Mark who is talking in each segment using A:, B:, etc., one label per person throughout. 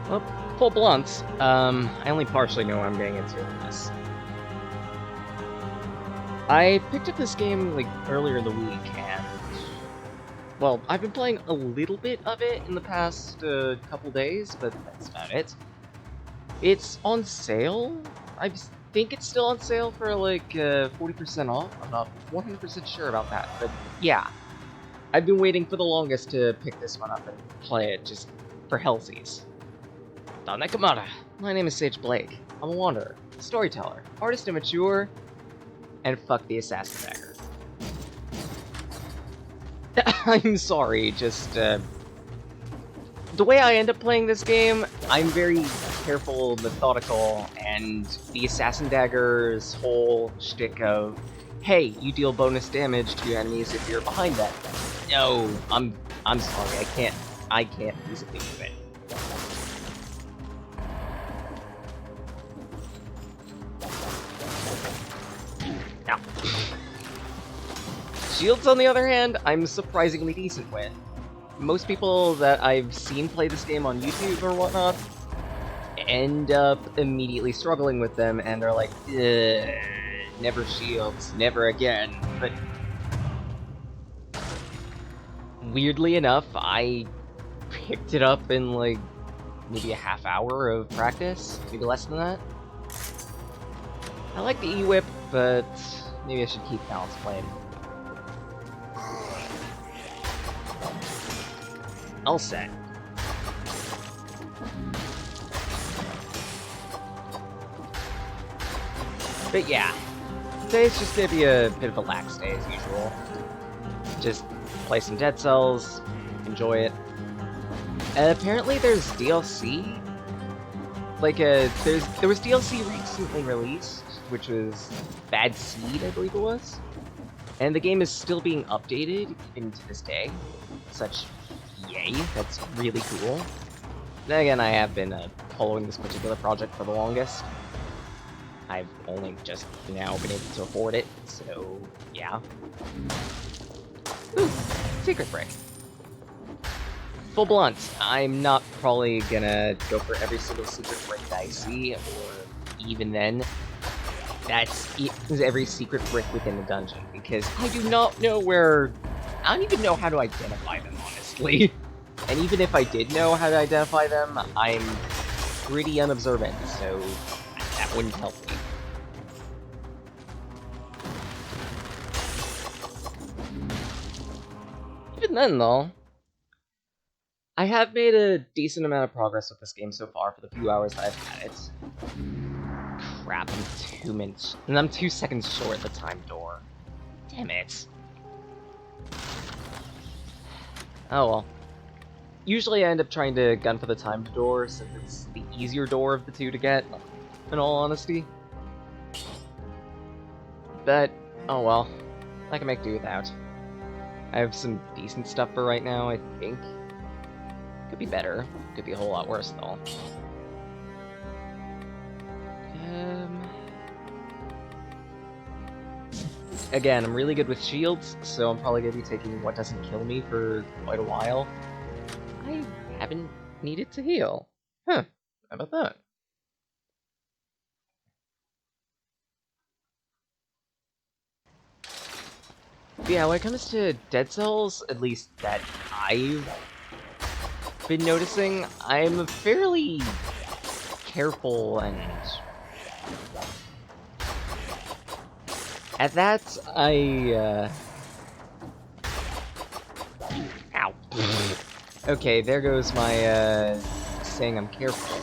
A: Well, full blunt, I only partially know what I'm getting into in this. I picked up this game, like, earlier in the week, and... well, I've been playing a little bit of it in the past, couple days, but that's about it. It's on sale? I think it's still on sale for, like, 40% off. I'm not 100% sure about that, but yeah. I've been waiting for the longest to pick this one up and play it, just for hellsies. Nakamata. My name is Sage Blake. I'm a wanderer, storyteller, artist immature, and fuck the assassin dagger. I'm sorry, just, the way I end up playing this game, I'm very careful, methodical, and the assassin dagger's whole shtick of, hey, you deal bonus damage to your enemies if you're behind them. No, I'm sorry, I can't physically do it. Now, shields, on the other hand, I'm surprisingly decent with. Most people that I've seen play this game on YouTube or whatnot end up immediately struggling with them, and they're like, never shields, never again. But weirdly enough, I picked it up in like maybe a half hour of practice, maybe less than that. I like the E-Whip, but maybe I should keep Balance playing. All set. But yeah, today's just gonna be a bit of a lax day as usual. Just play some Dead Cells, enjoy it. Apparently there's DLC. Like, there was DLC recently released, which was Bad Seed, I believe it was. And the game is still being updated, even to this day. Such yay, that's really cool. Then again, I have been following this particular project for the longest. I've only just now been able to afford it, so yeah. Ooh, secret brick. Full blunt, I'm not probably gonna go for every single secret brick that I see, or even then, that's every secret brick within the dungeon, because I do not know where... I don't even know how to identify them, honestly. And even if I did know how to identify them, I'm pretty unobservant, so that wouldn't help me. Even then, though, I have made a decent amount of progress with this game so far for the few hours that I've had it. Crap, I'm 2 minutes... and I'm 2 seconds short the time door. Damn it. Oh well. Usually I end up trying to gun for the timed door, since it's the easier door of the two to get, in all honesty. But, oh well. I can make do without. I have some decent stuff for right now, I think. Could be better. Could be a whole lot worse, though. Again, I'm really good with shields, so I'm probably going to be taking what doesn't kill me for quite a while. I haven't needed to heal. Huh. How about that? But yeah, when it comes to Dead Cells, at least that I've been noticing, I'm fairly careful and... at that, ow. Okay, there goes my, saying I'm careful.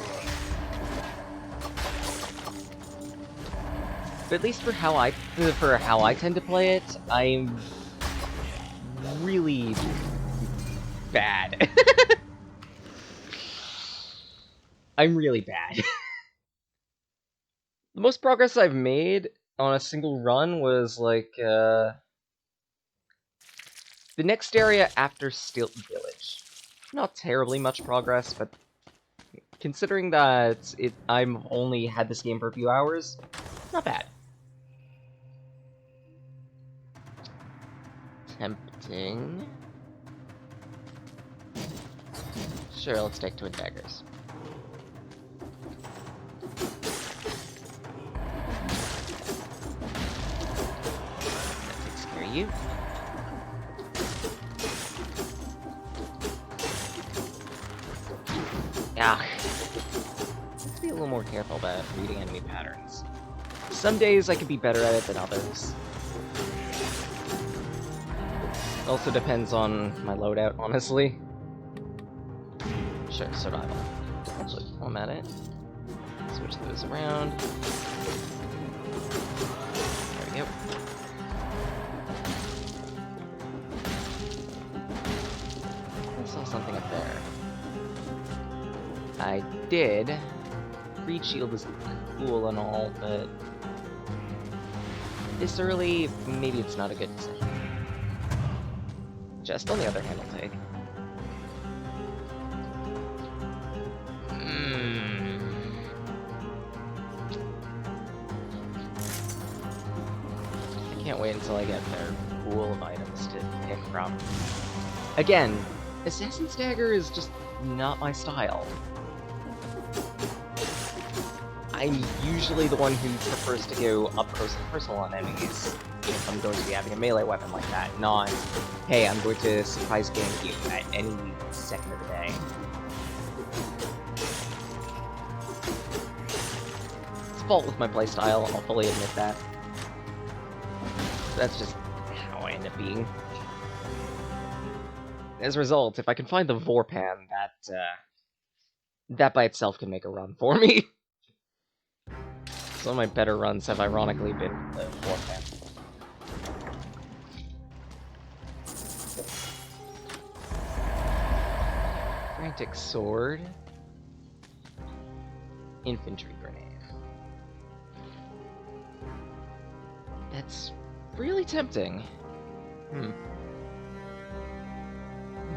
A: But at least for how I tend to play it, I'm really bad. I'm really bad. The most progress I've made on a single run was, like, the next area after Stilt Village. Not terribly much progress, but considering that I'm only had this game for a few hours, not bad. Tempting. Sure, let's take Twin Daggers. you. Yeah. Let's be a little more careful about reading enemy patterns. Some days I could be better at it than others. It also depends on my loadout, honestly. Sure, survival. Actually, while I'm at it, switch those around. There we go. I saw something up there. I did. Reed shield is cool and all, but this early, maybe it's not a good decision. Just on the other hand, I'll take. I can't wait until I get their pool of items to pick from. Again, Assassin's Dagger is just not my style. I'm usually the one who prefers to go up close and personal on enemies if I'm going to be having a melee weapon like that, not, hey, I'm going to surprise gank you at any second of the day. It's a fault with my playstyle, I'll fully admit that. That's just how I end up being. As a result, if I can find the Vorpan, that by itself can make a run for me. Some of my better runs have ironically been the Vorpan. Frantic Sword. Infantry Grenade. That's really tempting.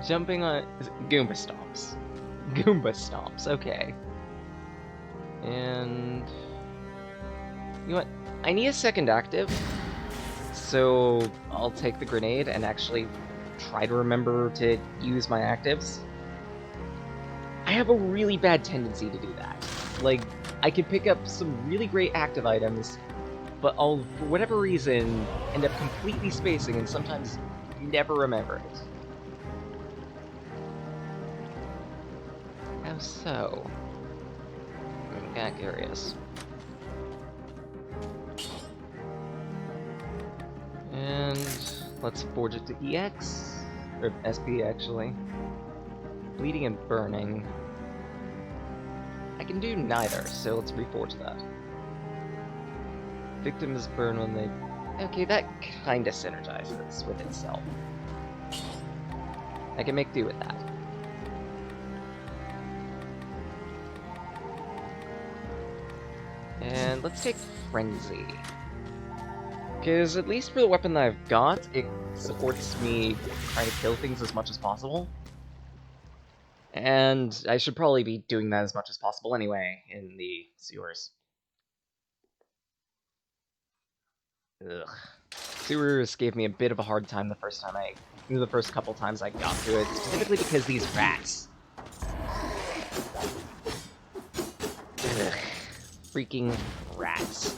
A: Jumping on... Goomba Stomps. Goomba Stomps, okay. And... you know what? I need a second active, so I'll take the grenade and actually try to remember to use my actives. I have a really bad tendency to do that. Like, I can pick up some really great active items, but I'll, for whatever reason, end up completely spacing and sometimes never remember it. How so? I'm kinda curious. And let's forge it to EX, or SP actually. Bleeding and burning. I can do neither, so let's reforge that. Victims burn when they... okay, that kinda synergizes with itself. I can make do with that. And let's take Frenzy. Because at least for the weapon that I've got, it supports me trying to kill things as much as possible. And I should probably be doing that as much as possible anyway in the sewers. Ugh. Sewers gave me a bit of a hard time the first couple times I got to it, specifically because these rats. Ugh. Freaking rats.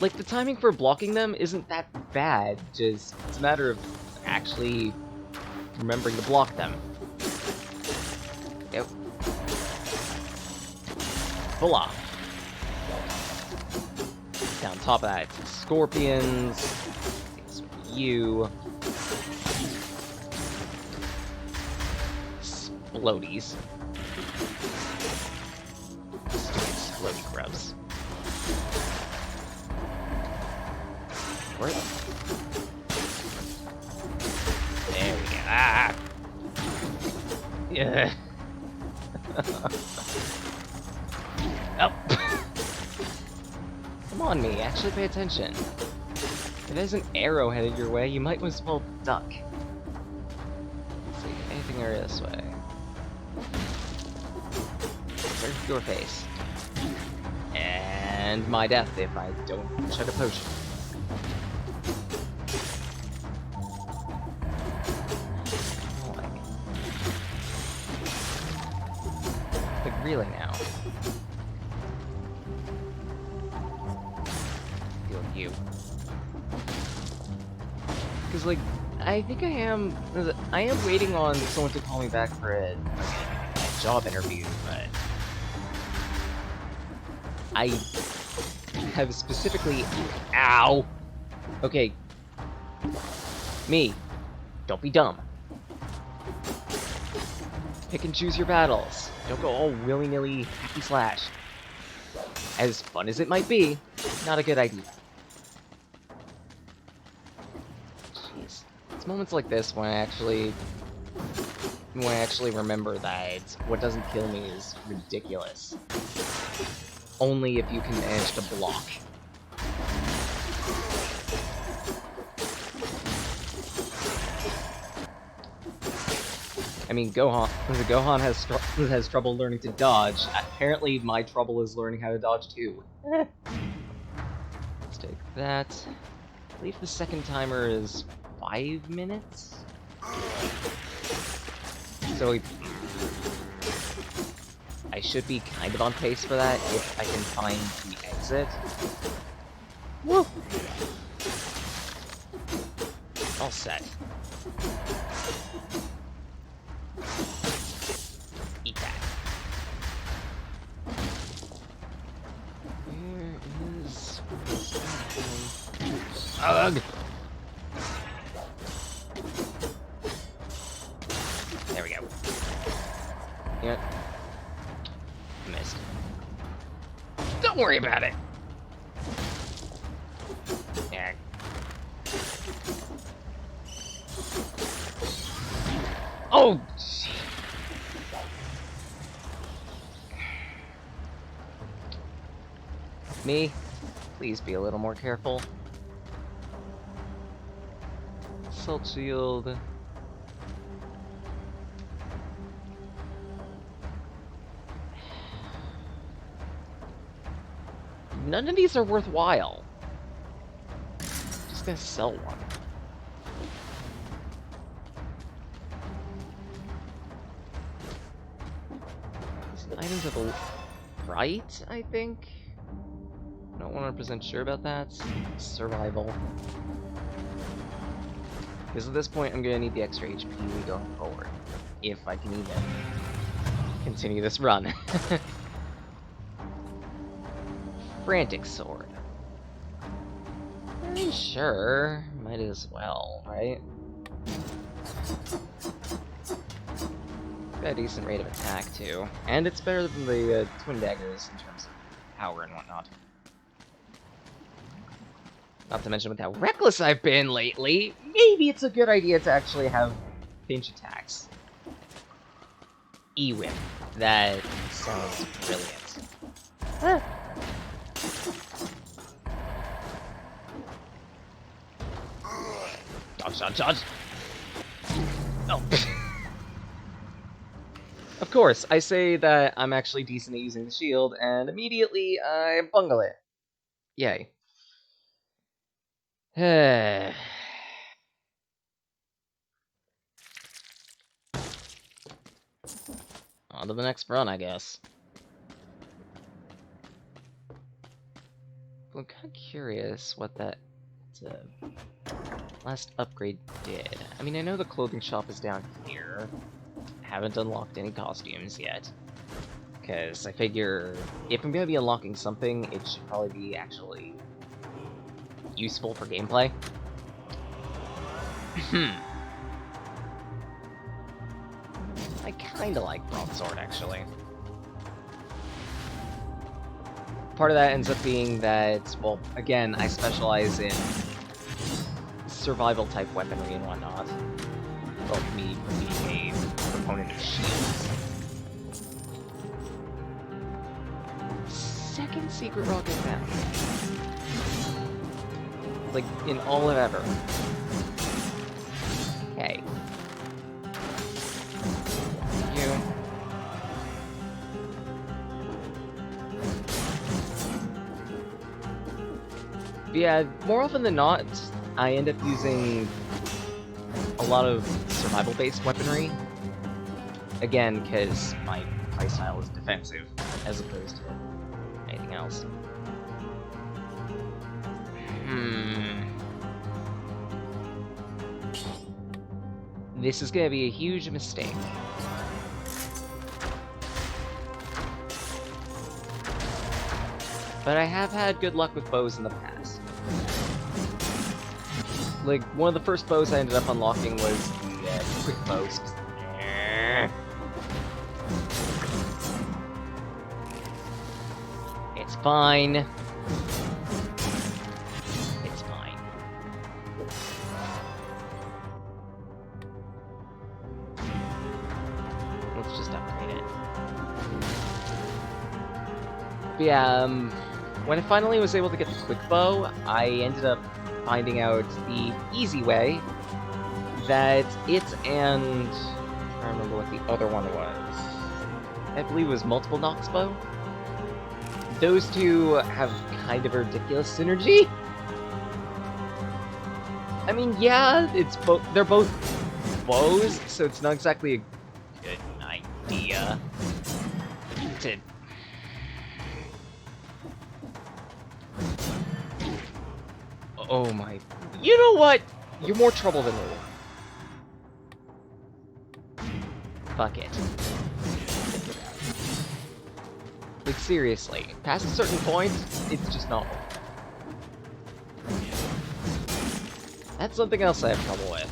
A: Like, the timing for blocking them isn't that bad, just it's a matter of actually remembering to block them. Yep. Voila. Down top of that, scorpions. It's you. Explodies. Stupid explodey grubs. Where? There we go. Ah! Yeah. Oh. Come on, me. Actually pay attention. If there's an arrow headed your way, you might as well duck. Let's see. Anything area this way? There's your face. And my death if I don't chug a potion. Like, really now? you. Because, like, I think I am waiting on someone to call me back for a job interview, but I have specifically... Ow! Okay. Me. Don't be dumb. Pick and choose your battles. Don't go all willy-nilly hacky slash. As fun as it might be, not a good idea. Jeez. It's moments like this when I actually remember that what doesn't kill me is ridiculous. Only if you can manage to block. I mean, Gohan has trouble learning to dodge. Apparently, my trouble is learning how to dodge too. Let's take that. I believe the second timer is 5 minutes. So I should be kind of on pace for that if I can find the exit. Woo! All set. Eat that. Where is... Ugh! There we go. Yep. Missed. Don't worry about it! Yeah. Oh! Me? Please be a little more careful. Assault shield. None of these are worthwhile. Just gonna sell one. These items are the right, I think? Not 100% sure about that. Survival. Because at this point, I'm gonna need the extra HP going forward. If I can even continue this run. Frantic sword. Sure, might as well, right? Got a decent rate of attack too, and it's better than the twin daggers in terms of power and whatnot. Not to mention with how reckless I've been lately, maybe it's a good idea to actually have pinch attacks. E-whip. That sounds brilliant. Ah. Dodge, dodge, dodge! Oh. Of course, I say that I'm actually decent at using the shield, and immediately I bungle it. Yay. On to the next run, I guess. I'm kind of curious what that last upgrade did. I mean, I know the clothing shop is down here. Haven't unlocked any costumes yet. Because I figure if I'm going to be unlocking something, it should probably be actually useful for gameplay. I kinda like broadsword, actually. Part of that ends up being that, well, again, I specialize in survival-type weaponry and whatnot. Well, me being a proponent of shields. Second secret rocket found. Like, in all of ever. Okay. You. Yeah, more often than not, I end up using a lot of survival-based weaponry. Again, because my playstyle is defensive, as opposed to anything else. This is gonna be a huge mistake. But I have had good luck with bows in the past. Like, one of the first bows I ended up unlocking was the quick bows. It's fine. It's fine. Let's just upgrade it. But yeah, when I finally was able to get the quick bow, I ended up finding out the easy way that it and... I don't remember what the other one was. I believe it was multiple Nox bow. Those two have kind of a ridiculous synergy. I mean, yeah, they're both bows, so it's not exactly a good idea to... Oh my... You know what? You're more trouble than me. Fuck it. Like, seriously, past a certain point, it's just not worth it. That's something else I have trouble with.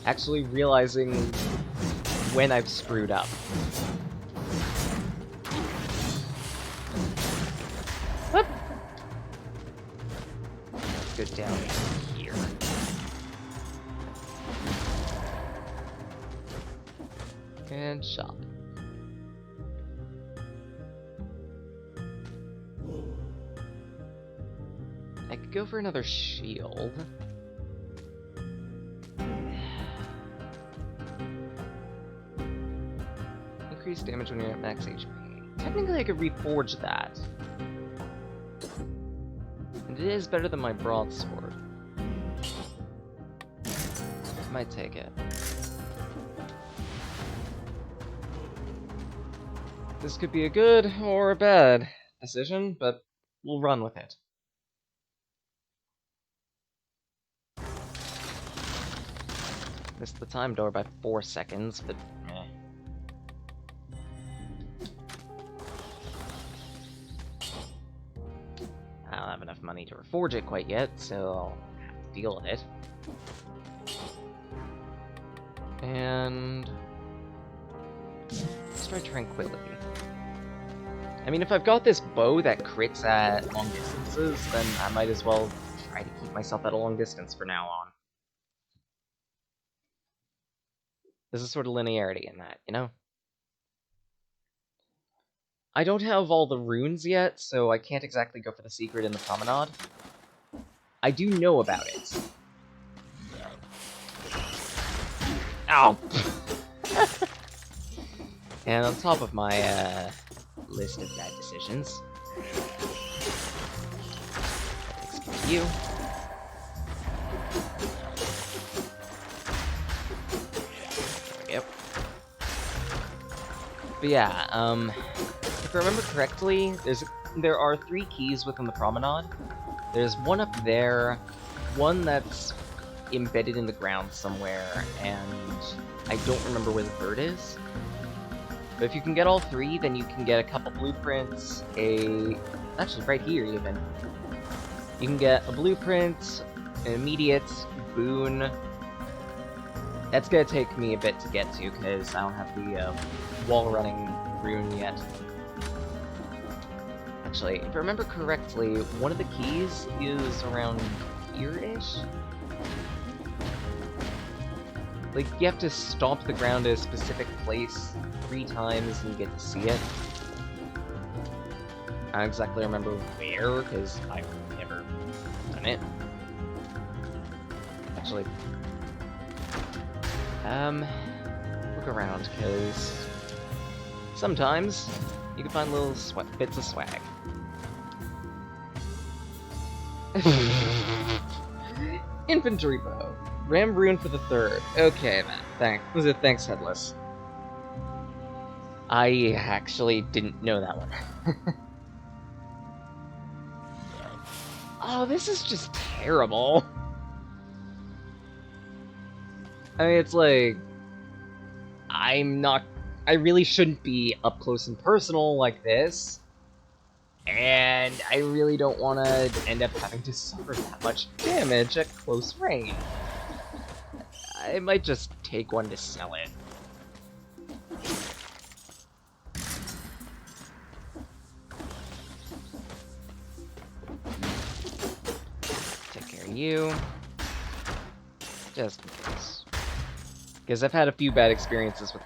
A: Actually realizing when I've screwed up. Whoop! Let's go down here. And shop. I could go for another shield. Increase damage when you're at max HP. Technically I could reforge that. And it is better than my broadsword. Might take it. This could be a good or a bad decision, but we'll run with it. Missed the time door by 4 seconds, but eh. I don't have enough money to reforge it quite yet, so I'll have to deal with it. And... let's try Tranquility. I mean, if I've got this bow that crits at long distances, then I might as well try to keep myself at a long distance from now on. There's a sort of linearity in that, you know? I don't have all the runes yet, so I can't exactly go for the secret in the promenade. I do know about it. Ow! And on top of my, list of bad decisions, excuse you. There we go. But yeah, if I remember correctly, there are 3 keys within the promenade. There's one up there, one that's embedded in the ground somewhere, and I don't remember where the third is. But if you can get all 3, then you can get a couple blueprints, actually right here even. You can get a blueprint, an immediate boon. That's gonna take me a bit to get to, because I don't have the wall running rune yet. Actually, if I remember correctly, one of the keys is around here-ish? Like, you have to stomp the ground at a specific place 3 times and you get to see it. I don't exactly remember where, because I've never done it. Actually, look around, because sometimes you can find little bits of swag. Infantry bow. Ram rune for the 3rd. Okay, then. Thanks, Headless. I actually didn't know that one. Oh, this is just terrible. I mean, it's like... I really shouldn't be up close and personal like this. And I really don't want to end up having to suffer that much damage at close range. I might just take one to sell it. Take care of you. Just in case. Because I've had a few bad experiences with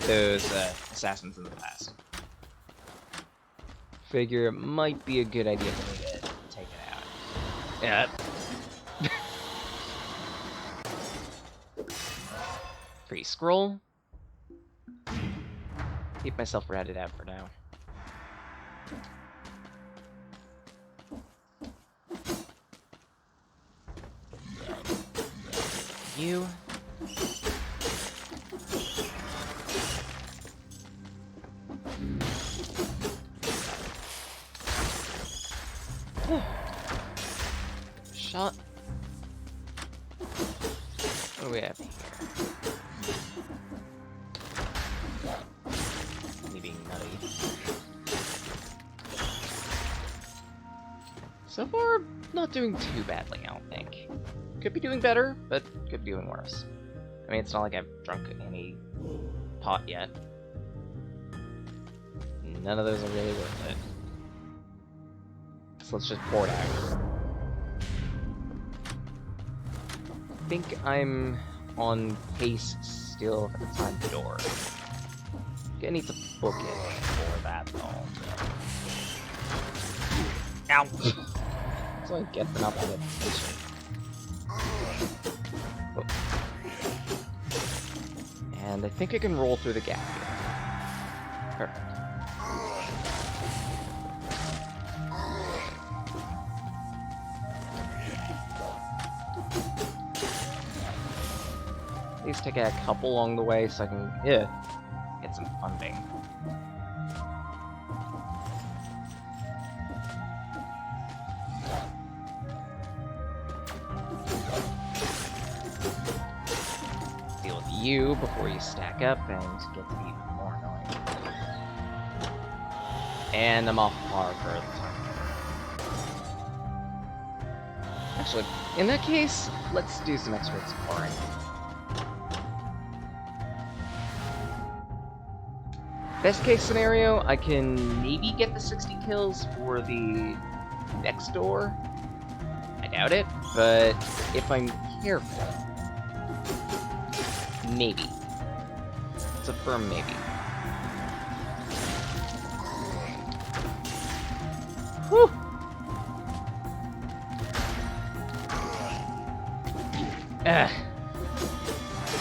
A: those assassins in the past. Figure it might be a good idea for me to take it out. Yeah. Free scroll. Keep myself ratted out for now. You. Shot. What do we have here? Me being nutty. So far, not doing too badly, I don't think. Could be doing better, but could be doing worse. I mean, it's not like I've drunk any pot yet. None of those are really worth it. So let's just pour it out. I think I'm on pace still for the time door. I need to book it for that though. Ow! That's what I get for not paying attention. Oh. And I think I can roll through the gap here. Perfect. At least take a couple along the way so I can get some funding. Deal with you before you stack up and get to be even more annoying. And I'm off par for the time. Actually, in that case, let's do some extra exploring. Best case scenario, I can maybe get the 60 kills for the next door. I doubt it, but if I'm careful, maybe. It's a firm maybe. Whew!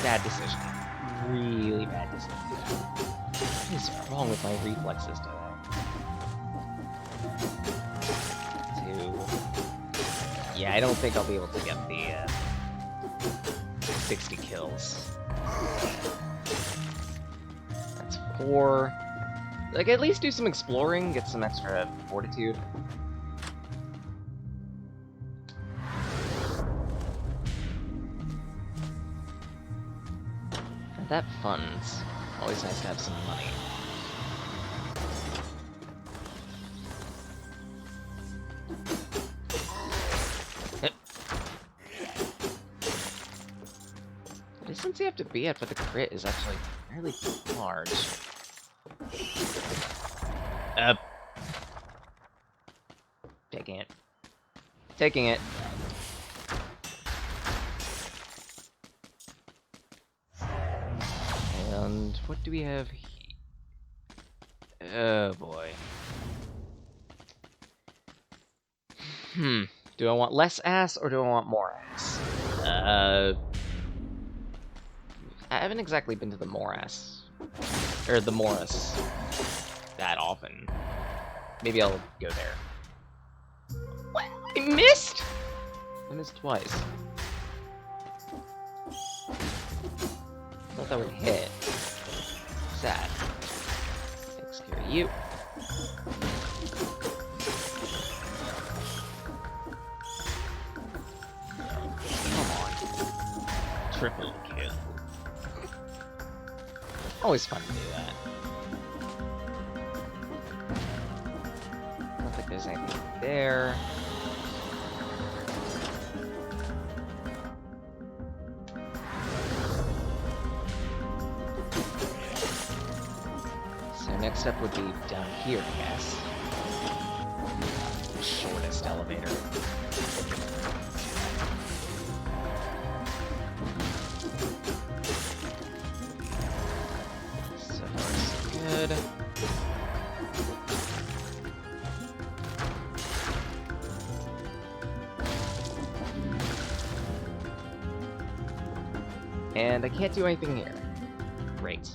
A: Bad decision. Really bad decision. What is wrong with my reflexes today? 2. Yeah, I don't think I'll be able to get the 60 kills. That's 4. Like, at least do some exploring, get some extra fortitude. And that funds. Always nice to have some money. The distance you have to be at for the crit is actually fairly large. Taking it. Taking it. And what do we have here? Oh boy. Do I want less ass or do I want more ass? I haven't exactly been to the Morass. Or the Morris that often. Maybe I'll go there. What? I missed? I missed twice. I thought that would hit. Sad. Takes care of you. Come on. Triple kill. Always fun to do that. I don't think there's anything there. So next up would be down here, I guess. Shortest elevator. So far, so good. And I can't do anything here. Great.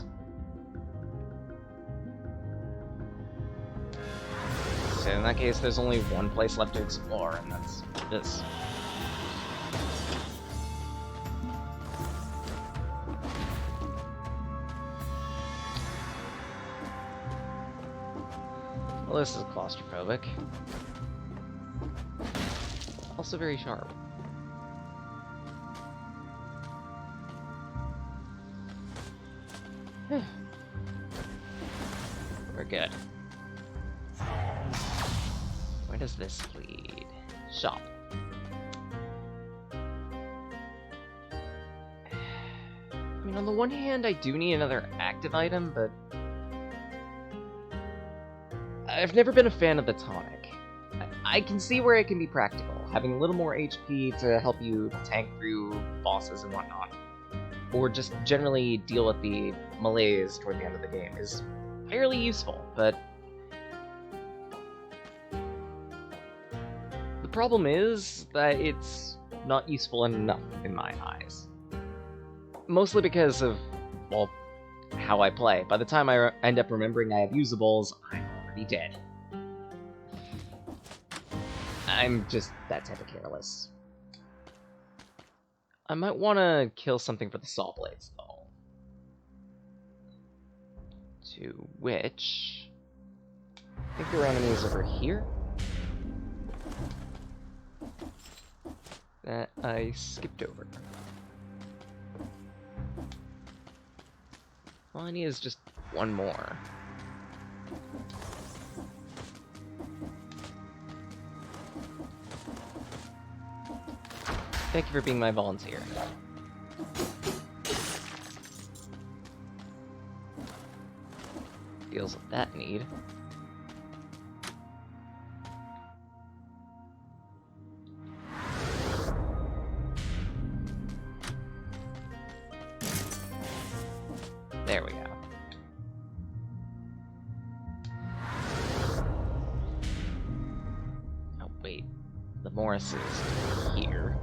A: So in that case, there's only one place left to explore, and that's this. Well, this is claustrophobic. Also very sharp. We're good. Where does this lead? Shop. I mean, on the one hand, I do need another active item, but I've never been a fan of the tonic. I can see where it can be practical, having a little more HP to help you tank through bosses and whatnot, or just generally deal with the malaise toward the end of the game is fairly useful, but the problem is that it's not useful enough in my eyes. Mostly because of, well, how I play. By the time I end up remembering I have usables, I'm already dead. I'm just that type of careless. I might want to kill something for the saw blades, though. To which... I think there are enemies over here. That I skipped over. All I need is just one more. Thank you for being my volunteer. Deals with that need. There we go. Oh, wait. The Morris is here.